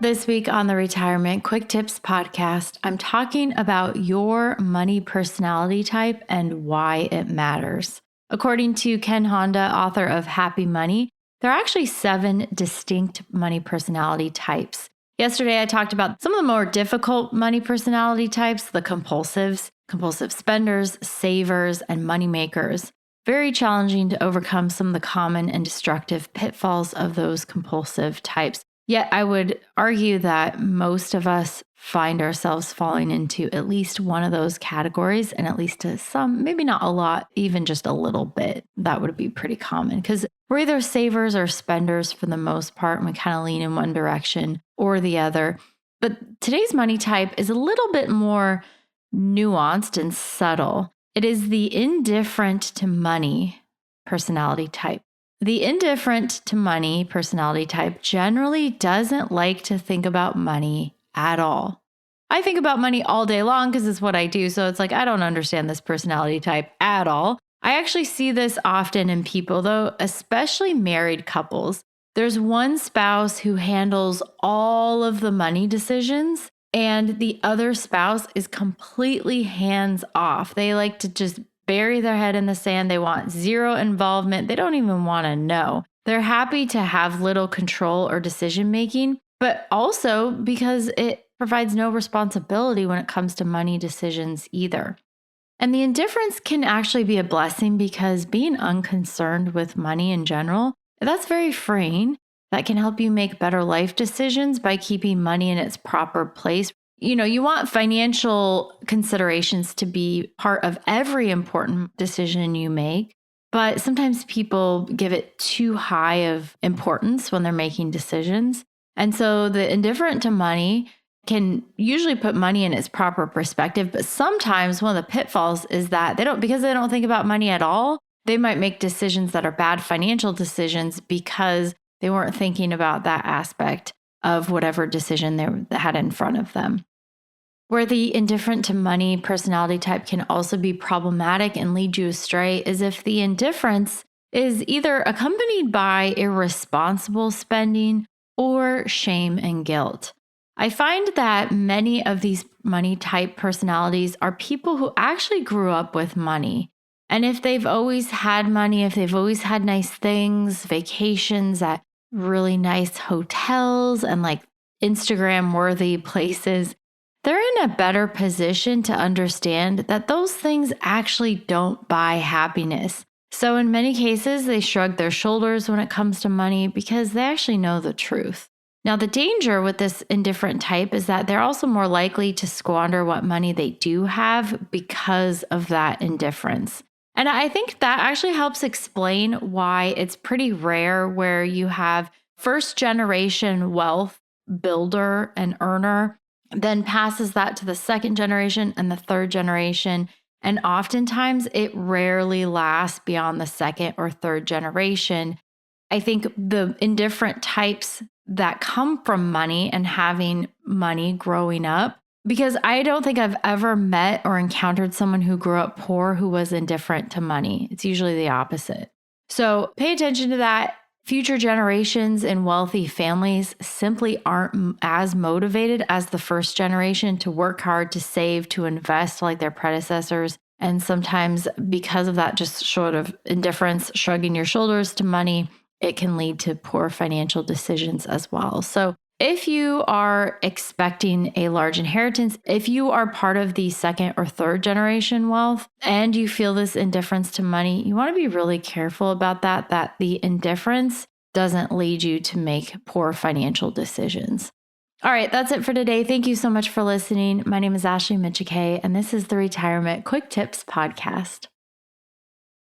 This week on the Retirement Quick Tips podcast, I'm talking about your money personality type and why it matters. According to Ken Honda, author of Happy Money, there are actually 7 distinct money personality types. Yesterday, I talked about some of the more difficult money personality types, the compulsives, compulsive spenders, savers, and money makers. Very challenging to overcome some of the common and destructive pitfalls of those compulsive types. Yet I would argue that most of us find ourselves falling into at least one of those categories, and at least to some, maybe not a lot, even just a little bit. That would be pretty common because we're either savers or spenders for the most part, and we kind of lean in one direction or the other. But today's money type is a little bit more nuanced and subtle. It is the indifferent to money personality type. The indifferent to money personality type generally doesn't like to think about money at all. I think about money all day long because it's what I do. So it's like, I don't understand this personality type at all. I actually see this often in people, though, especially married couples. There's one spouse who handles all of the money decisions, and the other spouse is completely hands off. They like to just bury their head in the sand. They want zero involvement. They don't even want to know. They're happy to have little control or decision making, but also because it provides no responsibility when it comes to money decisions either. And the indifference can actually be a blessing because being unconcerned with money in general, that's very freeing. That can help you make better life decisions by keeping money in its proper place. You want financial considerations to be part of every important decision you make, but sometimes people give it too high of importance when they're making decisions. And so the indifferent to money can usually put money in its proper perspective, but sometimes one of the pitfalls is that because they don't think about money at all, they might make decisions that are bad financial decisions because they weren't thinking about that aspect of whatever decision they had in front of them. Where the indifferent to money personality type can also be problematic and lead you astray is if the indifference is either accompanied by irresponsible spending or shame and guilt. I find that many of these money type personalities are people who actually grew up with money. And if they've always had money, if they've always had nice things, vacations at really nice hotels and like Instagram worthy places, they're in a better position to understand that those things actually don't buy happiness. So in many cases, they shrug their shoulders when it comes to money because they actually know the truth. Now, the danger with this indifferent type is that they're also more likely to squander what money they do have because of that indifference. And I think that actually helps explain why it's pretty rare where you have first generation wealth builder and earner, then passes that to the second generation and the third generation. And oftentimes it rarely lasts beyond the second or third generation. I think the indifferent types that come from money and having money growing up, because I don't think I've ever met or encountered someone who grew up poor who was indifferent to money. It's usually the opposite. So pay attention to that. Future generations in wealthy families simply aren't as motivated as the first generation to work hard, to save, to invest like their predecessors. And sometimes because of that just sort of indifference, shrugging your shoulders to money, it can lead to poor financial decisions as well. So if you are expecting a large inheritance, if you are part of the second or third generation wealth and you feel this indifference to money, you want to be really careful about that the indifference doesn't lead you to make poor financial decisions. All right, that's it for today. Thank you so much for listening. My name is Ashley Michike, and this is the Retirement Quick Tips podcast.